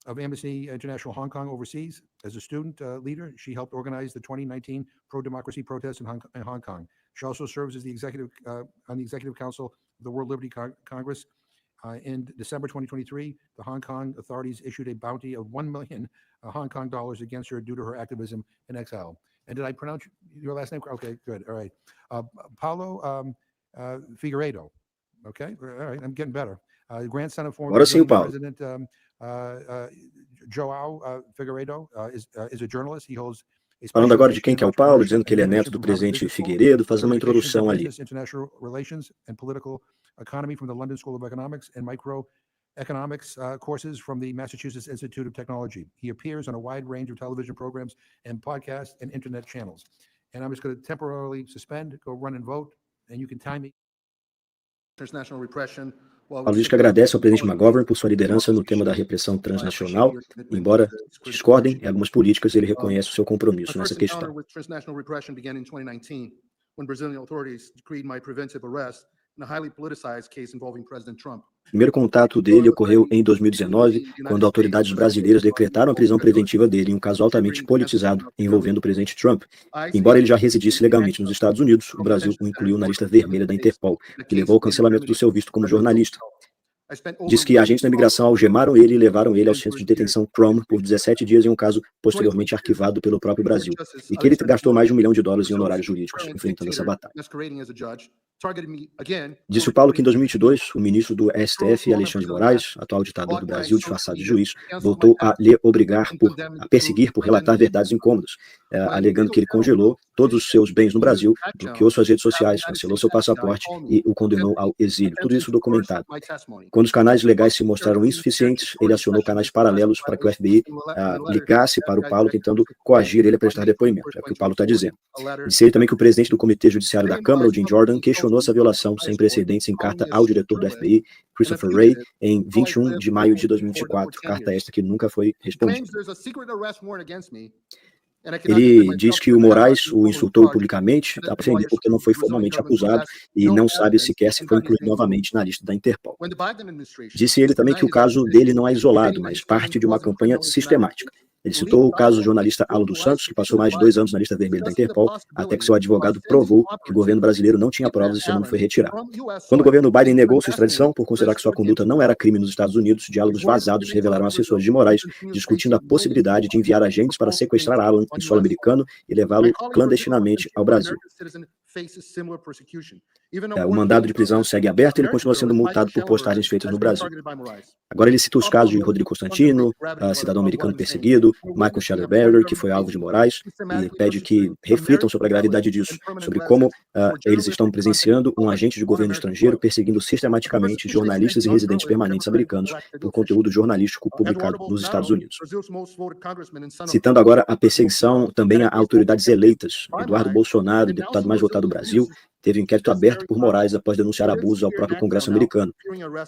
of Amnesty International Hong Kong overseas. As a student leader, she helped organize the 2019 pro-democracy protests in Hong Kong. She also serves as the on the executive council of the World Liberty Congress. In December 2023, the Hong Kong authorities issued a bounty of 1 million Hong Kong dollars against her due to her activism in exile. And did I pronounce your last name? Okay, good. All right. Paulo Figueiredo. Okay, all right. I'm getting better. Grandson of former President João Figueiredo is a journalist. He holds Falando agora de quem que é o Paulo, dizendo que ele é neto do presidente Figueiredo, fazendo uma introdução ali. International Relations and Political Economy from the London School of Economics and Microeconomics courses from the Massachusetts Institute of Technology. He appears on a wide range of television programs and podcasts and internet channels. And I'm just going to temporarily suspend, go run and vote, and you can time me. International repression. Paulo diz que agradece ao presidente McGovern por sua liderança no tema da repressão transnacional. Embora discordem em algumas políticas, ele reconhece o seu compromisso nessa questão. O primeiro contato dele ocorreu em 2019, quando autoridades brasileiras decretaram a prisão preventiva dele em um caso altamente politizado envolvendo o presidente Trump. Embora ele já residisse legalmente nos Estados Unidos, o Brasil o incluiu na lista vermelha da Interpol, que levou ao cancelamento do seu visto como jornalista. Diz que agentes da imigração algemaram ele e levaram ele ao centro de detenção Crom por 17 dias em um caso posteriormente arquivado pelo próprio Brasil, e que ele gastou mais de $1 milhão em honorários jurídicos enfrentando essa batalha. Disse o Paulo que em 2022, o ministro do STF, Alexandre de Moraes, atual ditador do Brasil disfarçado de juiz, voltou a lhe obrigar a perseguir por relatar verdades incômodas, alegando que ele congelou todos os seus bens no Brasil, bloqueou suas redes sociais, cancelou seu passaporte e o condenou ao exílio. Tudo isso documentado. Quando os canais legais se mostraram insuficientes, ele acionou canais paralelos para que o FBI ligasse para o Paulo, tentando coagir ele a prestar depoimento. É o que o Paulo está dizendo. Disse ele também que o presidente do Comitê Judiciário da Câmara, o Jim Jordan, questionou essa violação sem precedentes em carta ao diretor do FBI, Christopher Wray, em 21 de maio de 2024. Carta esta que nunca foi respondida. Ele diz que o Moraes o insultou publicamente, porque não foi formalmente acusado e não sabe sequer se foi incluído novamente na lista da Interpol. Disse ele também que o caso dele não é isolado, mas parte de uma campanha sistemática. Ele citou o caso do jornalista Alan dos Santos, que passou mais de 2 anos na lista vermelha da Interpol, até que seu advogado provou que o governo brasileiro não tinha provas e seu nome foi retirado. Quando o governo Biden negou sua extradição por considerar que sua conduta não era crime nos Estados Unidos, diálogos vazados revelaram assessores de Moraes discutindo a possibilidade de enviar agentes para sequestrar Alan em solo americano e levá-lo clandestinamente ao Brasil. O mandado de prisão segue aberto e ele continua sendo multado por postagens feitas no Brasil. Agora ele cita os casos de Rodrigo Constantino, cidadão americano perseguido, Michael Shellerberger, que foi alvo de Moraes, e pede que reflitam sobre a gravidade disso, sobre como eles estão presenciando um agente de governo estrangeiro perseguindo sistematicamente jornalistas e residentes permanentes americanos por conteúdo jornalístico publicado nos Estados Unidos. Citando agora a perseguição também a autoridades eleitas, Eduardo Bolsonaro, deputado mais votado do Brasil, teve um inquérito aberto por Moraes após denunciar abusos ao próprio Congresso americano.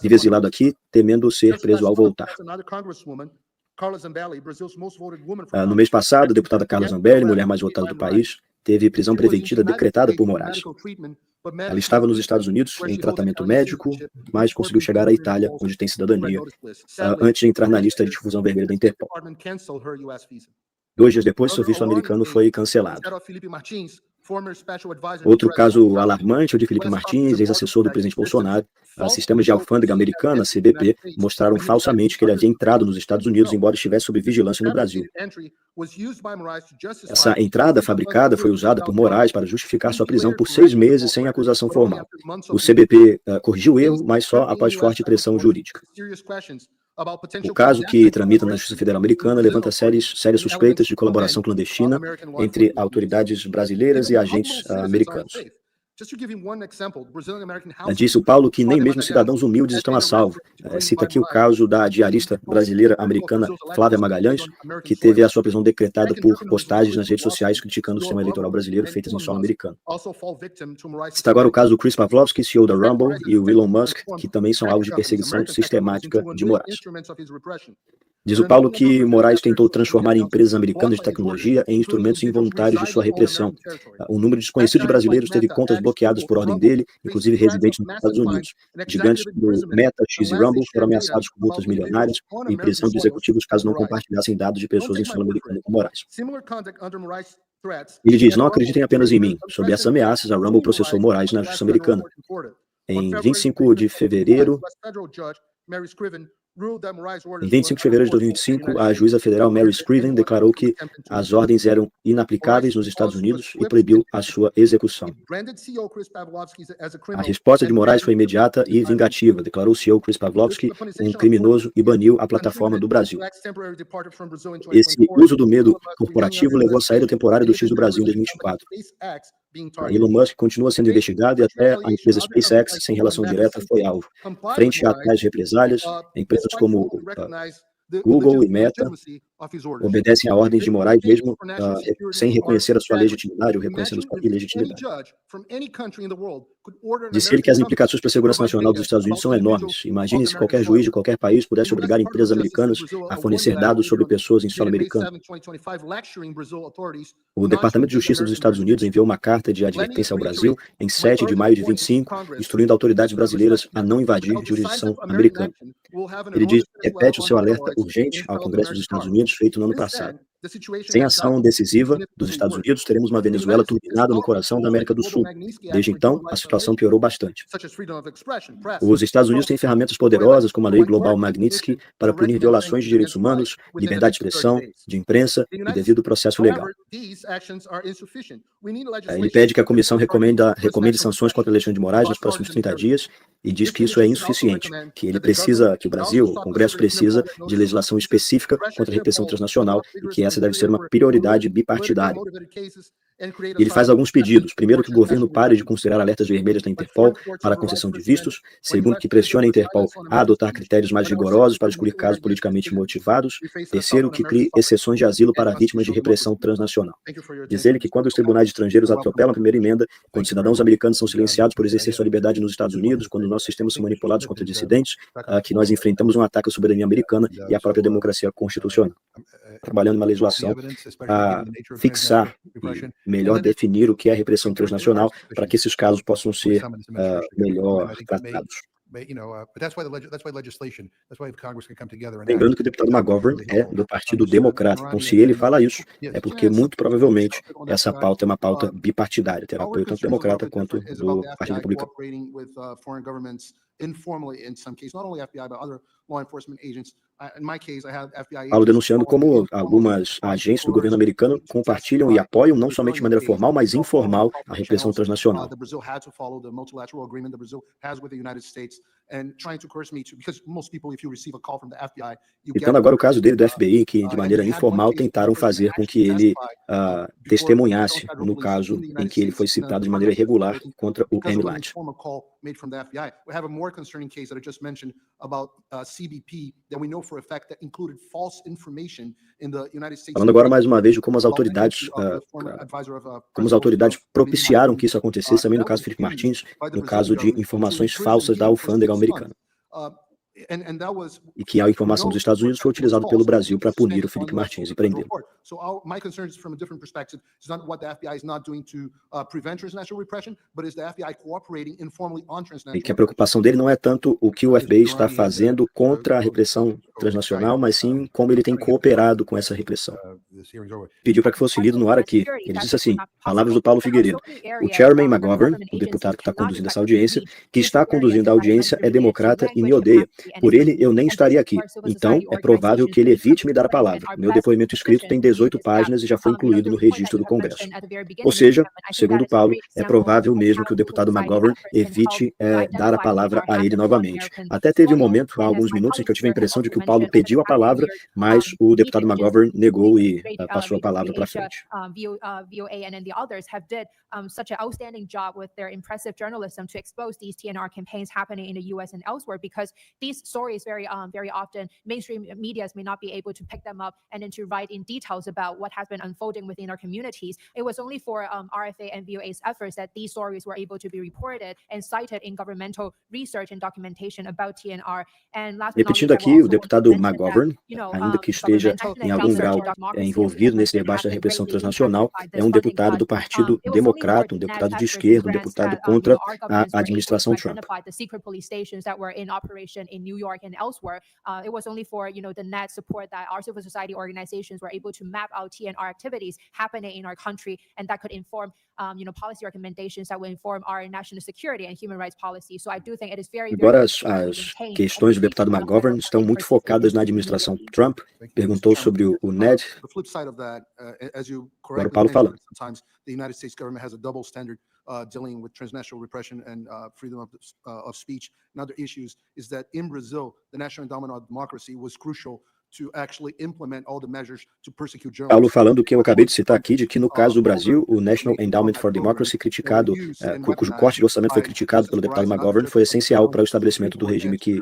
Vive exilado aqui, temendo ser preso ao voltar. No mês passado, a deputada Carla Zambelli, mulher mais votada do país, teve prisão preventiva decretada por Moraes. Ela estava nos Estados Unidos em tratamento médico, mas conseguiu chegar à Itália, onde tem cidadania, antes de entrar na lista de difusão vermelha da Interpol. 2 dias depois, seu visto americano foi cancelado. Outro caso alarmante é o de Felipe Martins, ex-assessor do presidente Bolsonaro. Sistemas de alfândega americana, CBP, mostraram falsamente que ele havia entrado nos Estados Unidos, embora estivesse sob vigilância no Brasil. Essa entrada fabricada foi usada por Moraes para justificar sua prisão por 6 meses sem acusação formal. O CBP corrigiu o erro, mas só após forte pressão jurídica. O caso, que tramita na Justiça Federal Americana, levanta sérias suspeitas de colaboração clandestina entre autoridades brasileiras e agentes americanos. Disse o Paulo que nem mesmo cidadãos humildes estão a salvo. Cita aqui o caso da diarista brasileira americana Flávia Magalhães, que teve a sua prisão decretada por postagens nas redes sociais criticando o sistema eleitoral brasileiro feitas em solo americano. Cita agora o caso do Chris Pavlovski, CEO da Rumble, e o Elon Musk, que também são alvos de perseguição sistemática de Moraes. Diz o Paulo que Moraes tentou transformar empresas americanas de tecnologia em instrumentos involuntários de sua repressão. Um número desconhecido de brasileiros teve contas bloqueadas por ordem dele, inclusive residentes nos Estados Unidos. Gigantes como Meta, X e Rumble foram ameaçados com multas milionárias e prisão de executivos caso não compartilhassem dados de pessoas em solo americano com Moraes. Ele diz: não acreditem apenas em mim. Sob essas ameaças, a Rumble processou Moraes na justiça americana. Em 25 de fevereiro de 2025, a juíza federal Mary Scriven declarou que as ordens eram inaplicáveis nos Estados Unidos e proibiu a sua execução. A resposta de Moraes foi imediata e vingativa. Declarou o CEO Chris Pavlovski um criminoso e baniu a plataforma do Brasil. Esse uso do medo corporativo levou à saída temporária do X do Brasil em 2024. Elon Musk continua sendo investigado e até a empresa SpaceX, sem relação direta, foi alvo. Frente a tais represálias, empresas como Google e Meta obedecem a ordens de Moraes mesmo sem reconhecer a sua legitimidade ou reconhecendo a sua ilegitimidade. Disse ele que as implicações para a segurança nacional dos Estados Unidos são enormes. Imagine se qualquer juiz de qualquer país pudesse obrigar empresas americanas a fornecer dados sobre pessoas em solo americano. O Departamento de Justiça dos Estados Unidos enviou uma carta de advertência ao Brasil em 7 de maio de 25, instruindo autoridades brasileiras a não invadir jurisdição americana. Ele repete o seu alerta urgente ao Congresso dos Estados Unidos, feito no ano passado. Sem ação decisiva dos Estados Unidos, teremos uma Venezuela turbinada no coração da América do Sul. Desde então, a situação piorou bastante. Os Estados Unidos têm ferramentas poderosas, como a Lei Global Magnitsky, para punir violações de direitos humanos, liberdade de expressão, de imprensa e devido processo legal. Ele pede que a comissão recomende sanções contra Alexandre de Moraes nos próximos 30 dias e diz que isso é insuficiente, que o Brasil, o Congresso precisa de legislação específica contra a repressão transnacional e que essa deve ser uma prioridade bipartidária. Ele faz alguns pedidos. Primeiro, que o governo pare de considerar alertas vermelhas da Interpol para a concessão de vistos. Segundo, que pressione a Interpol a adotar critérios mais rigorosos para excluir casos politicamente motivados. Terceiro, que crie exceções de asilo para vítimas de repressão transnacional. Diz ele que quando os tribunais estrangeiros atropelam a primeira emenda, quando cidadãos americanos são silenciados por exercer sua liberdade nos Estados Unidos, quando nossos sistemas são manipulados contra dissidentes, que nós enfrentamos um ataque à soberania americana e à própria democracia constitucional. Trabalhando em uma legislação a fixar e melhor definir o que é repressão transnacional para que esses casos possam ser melhor tratados. Lembrando que o deputado McGovern é do Partido Democrata, então se ele fala isso, é porque muito provavelmente essa pauta é uma pauta bipartidária, terá apoio tanto democrata quanto do Partido Republicano. Paulo denunciando como algumas agências do governo americano compartilham e apoiam, não somente de maneira formal, mas informal, a repressão transnacional. Citando agora o caso dele do FBI, que de maneira informal tentaram fazer com que ele testemunhasse no caso em que ele foi citado de maneira irregular contra o M-Lat. Falando agora mais uma vez de como as autoridades propiciaram que isso acontecesse, também no caso Felipe Martins, no caso de informações falsas da alfândega americana. E que a informação dos Estados Unidos foi utilizada pelo Brasil para punir o Felipe Martins e prendê-lo. E que a preocupação dele não é tanto o que o FBI está fazendo contra a repressão transnacional, mas sim como ele tem cooperado com essa repressão. Pediu para que fosse lido no ar aqui. Ele disse assim, palavras do Paulo Figueiredo: o Chairman McGovern, o deputado que está conduzindo essa audiência, que está conduzindo a audiência é democrata e me odeia. Por ele, eu nem estaria aqui. Então, é provável que ele evite me dar a palavra. Meu depoimento escrito tem 18 páginas e já foi incluído no registro do Congresso. Ou seja, segundo Paulo, é provável mesmo que o deputado McGovern evite dar a palavra a ele novamente. Até teve um momento, há alguns minutos, em que eu tive a impressão de que o Paulo pediu a palavra, mas o deputado McGovern negou e passou a palavra para Asia, frente. VOA, and then the others have did such an outstanding job with their impressive journalism to expose these TNR campaigns happening in the U.S. and elsewhere, because these stories very often mainstream medias may not be able to pick them up and then to write in details about what has been unfolding within our communities. It was only for RFA and VOA's efforts that these stories were able to be reported and cited in governmental research and documentation about TNR. And last but not Repetindo least, I aqui, will o also deputado want to mention that, McGovern, you know, ainda que esteja governmental em algum research grau and democracy envolvido nesse assessment debate da have been repressão greatly transnacional, impacted by é the um funding deputado cuts. do Partido It was only Democrata, um for deputado net de efforts and esquerda, um grants deputado that, contra our a governments were able administração to Trump. identify the secret police stations that were in operation in New York and elsewhere. It was only for, you know, the net support that our civil society organizations were able to map out TNR activities happening in our country, and that could inform, you know, policy recommendations that will inform our national security and human rights policy. So I do think it is very, very Embora important to as maintain questões do and deputado increase the McGovern level estão of muito expertise focadas na in administração community. Trump, Thank you, Mr. perguntou Chairman. sobre o NED, The flip side of that, as you agora o correctly Paulo mentioned, falando. sometimes the United States government has a double standard dealing with transnational repression and freedom of speech and other issues, is that in Brazil, the National Endowment of Democracy was crucial to actually implement all the measures to persecute Paulo journalists. falando o que eu acabei de citar aqui, de que no caso do Brasil, o National Endowment for Democracy, criticado, cujo corte de orçamento foi criticado pelo deputado McGovern, foi essencial para o estabelecimento do regime que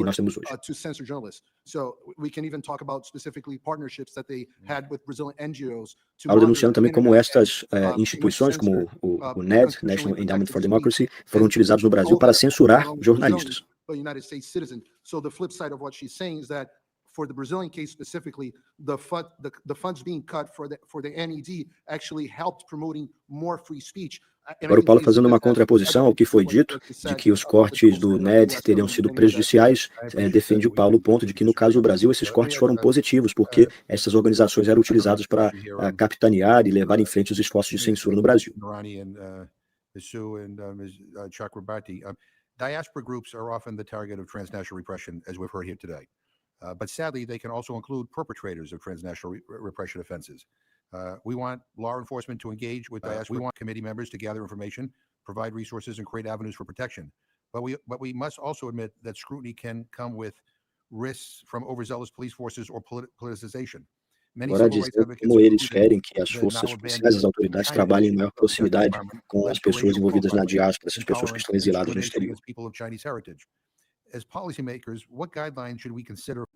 nós temos hoje. To censor journalists. So we can even talk about specifically partnerships that they had with Brazilian NGOs to Paulo denunciando também como monitor estas instituições, como o NED, National Endowment for Democracy, foram utilizados no Brasil para censurar jornalistas. but United States citizen. So the flip side of what she's saying is that for the Brazilian case specifically, the funds being cut for the NED actually helped promoting more free speech. Agora o Paulo fazendo uma contraposição ao que foi dito, de que os cortes do NED teriam sido prejudiciais, defende o Paulo o ponto de que no caso do Brasil esses cortes foram positivos, porque essas organizações eram utilizadas para capitanear e levar em frente os esforços de censura no Brasil. Diaspora groups are often the target of transnational repression, as we've heard here today. But sadly, they can also include perpetrators of transnational repression offenses. We want law enforcement to engage with diaspora. We want committee members to gather information, provide resources, and create avenues for protection. But we must also admit that scrutiny can come with risks from overzealous police forces or politicization. Agora, dizer como eles querem que as forças policiais, as autoridades, trabalhem em maior proximidade com as pessoas envolvidas na diáspora, essas pessoas que estão exiladas no exterior.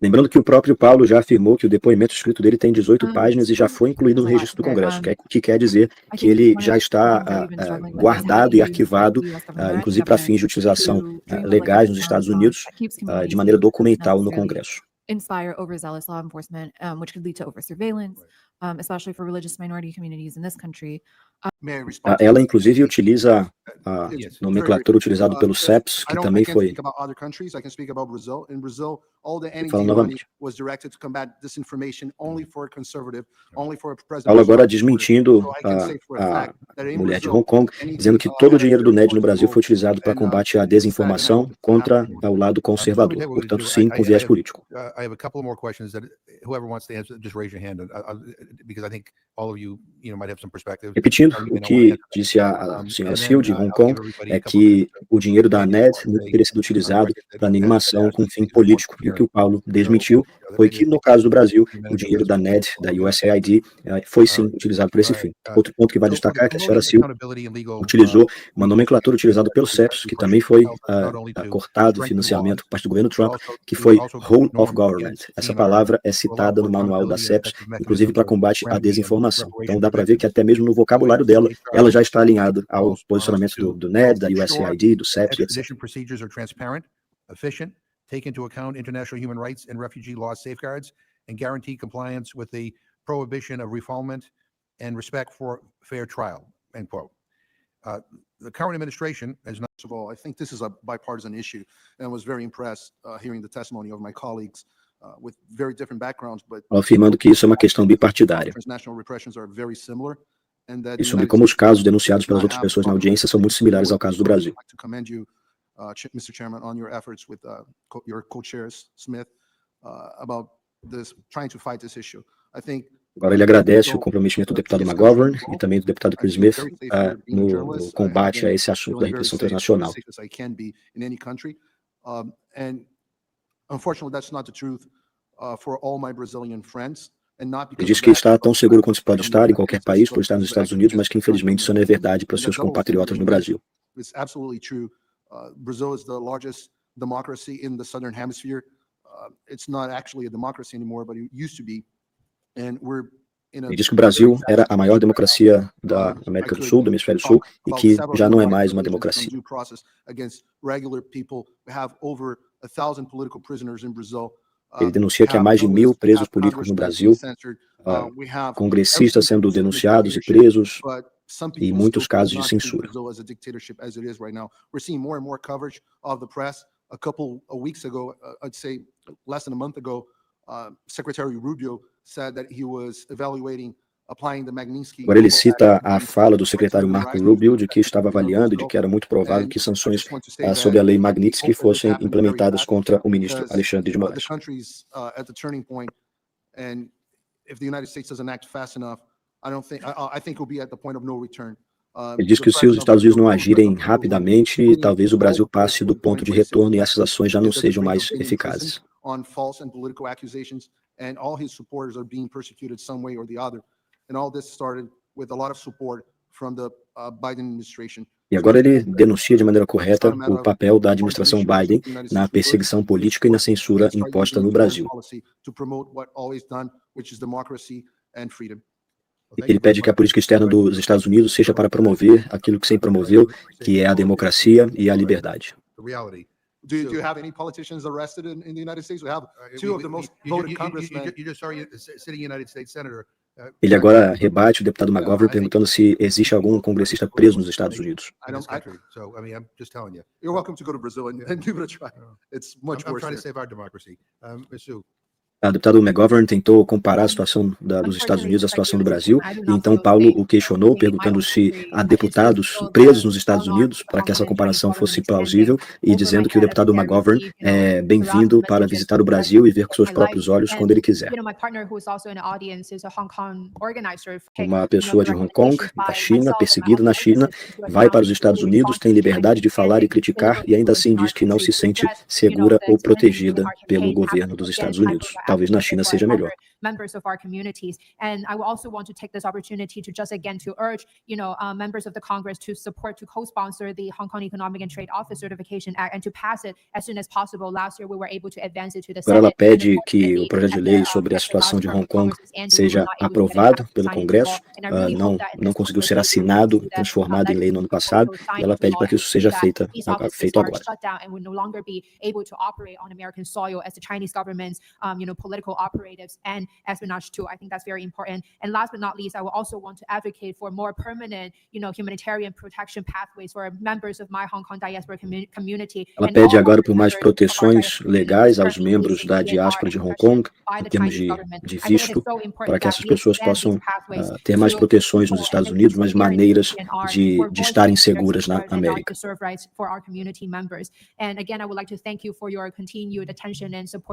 Lembrando que o próprio Paulo já afirmou que o depoimento escrito dele tem 18 páginas e já foi incluído no registro do Congresso, que quer dizer que ele já está guardado e arquivado, inclusive para fins de utilização legais nos Estados Unidos, de maneira documental no Congresso. Inspire overzealous law enforcement, which could lead to over-surveillance, especially for religious minority communities in this country. Ela, inclusive, utiliza a nomenclatura utilizada pelo CEPS, que também foi... Falo novamente. Paulo agora desmentindo a mulher de Hong Kong, dizendo que todo o dinheiro do NED no Brasil foi utilizado para combate à desinformação contra o lado conservador, portanto, sim, com viés político. I have a couple more questions that whoever wants to answer, just raise your hand, because I think all of you might have some perspective. Repetindo, o que disse a senhora Sil de Hong Kong é que o dinheiro da NED não teria sido utilizado para nenhuma ação com fim político. E o que o Paulo desmentiu foi que, no caso do Brasil, o dinheiro da NED, da USAID, foi sim utilizado para esse fim. Outro ponto que vai destacar é que a senhora Sil utilizou uma nomenclatura utilizada pelo CEPS, que também foi cortado o financiamento por parte do governo Trump, que foi Whole of Government. Essa palavra é citada no manual da CEPS, inclusive para combate à desinformação. Então dá para ver que até mesmo no vocabulário dela, ela já está alinhada ao posicionamento do NED, da USAID, do CEPS, etc. Take into account international human rights and refugee law safeguards, and guarantee compliance with the prohibition of refoulement and respect for fair trial, end quote. The current administration has not... First of all, I think this is a bipartisan issue, and I was very impressed hearing the testimony of my colleagues with very different backgrounds, but... Afirmando que isso é uma questão bipartidária. Transnational repressions are very similar, and that... E sobre como os casos denunciados pelas outras pessoas na audiência são muito similares ao caso do Brasil. Mr. Chairman, on your efforts with your co-chairs, Smith, about this, trying to fight this issue. I think... Agora ele agradece o comprometimento do deputado McGovern e também do deputado Chris Smith no combate a esse assunto da repressão transnacional. And unfortunately, that's not the truth for all my Brazilian friends. Ele disse que está tão seguro quanto se pode estar em qualquer país por estar nos Estados Unidos, mas que infelizmente isso não é verdade para os seus compatriotas no Brasil. It's absolutely true. Brazil is the largest democracy in the Southern Hemisphere. It's not actually a democracy anymore, but it used to be. And we're in a Ele disse que o Brasil era a maior democracia da América do Sul, do Hemisfério Sul, e que já não é mais uma democracia. Ele denuncia que há mais de 1.000 presos políticos no Brasil, congressistas sendo denunciados e presos, e muitos casos de censura. A couple of weeks ago, I'd say less than a month ago, Secretary Rubio said that he was evaluating applying the Magnitsky. Agora ele cita a fala do secretário Marco Rubio de que estava avaliando e de que era muito provável que sanções sob a lei Magnitsky fossem implementadas contra o ministro Alexandre de Moraes. Ele diz que se os Estados Unidos não agirem rapidamente, talvez o Brasil passe do ponto de retorno e essas ações já não sejam mais eficazes. E agora ele denuncia de maneira correta o papel da administração Biden na perseguição política e na censura imposta no Brasil. Ele pede que a política externa dos Estados Unidos seja para promover aquilo que sempre promoveu, que é a democracia e a liberdade. Do you have any politicians arrested in the United States? We have two of the most voted congressmen. You just saw a sitting United States senator. Ele agora rebate o deputado McGovern perguntando se existe algum congressista preso nos Estados Unidos. So, I mean, I'm just telling you. You're welcome to go to Brazil and give it a try. It's much I'm worse trying to there. save our democracy. Ms. Su, O deputado McGovern tentou comparar a situação dos Estados Unidos à situação do Brasil, e então Paulo o questionou, perguntando se há deputados presos nos Estados Unidos, para que essa comparação fosse plausível, e dizendo que o deputado McGovern é bem-vindo para visitar o Brasil e ver com seus próprios olhos quando ele quiser. Uma pessoa de Hong Kong, da China, perseguida na China, vai para os Estados Unidos, tem liberdade de falar e criticar, e ainda assim diz que não se sente segura ou protegida pelo governo dos Estados Unidos. Talvez na China seja melhor. Members of our communities, and I will also want to take this opportunity to just again to urge, members of the Congress to support, to co-sponsor the Hong Kong Economic and Trade Office Certification Act and to pass it as soon as possible. Last year we were able to advance it to the Agora ela Senate. pede que o projeto de lei sobre a situação de Hong Kong seja aprovado pelo Congresso. Não conseguiu ser assinado, transformado em lei no ano passado, e ela pede para que isso seja feito agora. And will no longer be able to operate on American soil as the Chinese government's, political operatives and espionage too. I think that's very important. And last but not least, I will also want to advocate for more permanent, humanitarian protection pathways for members of my Hong Kong diaspora community. Ela pede agora por mais proteções legais aos membros da diáspora de Hong Kong, em termos de visto, para que essas pessoas possam ter mais proteções nos Estados Unidos, mais maneiras de estarem seguras na América. And again, I would like to thank you for your continued attention and support.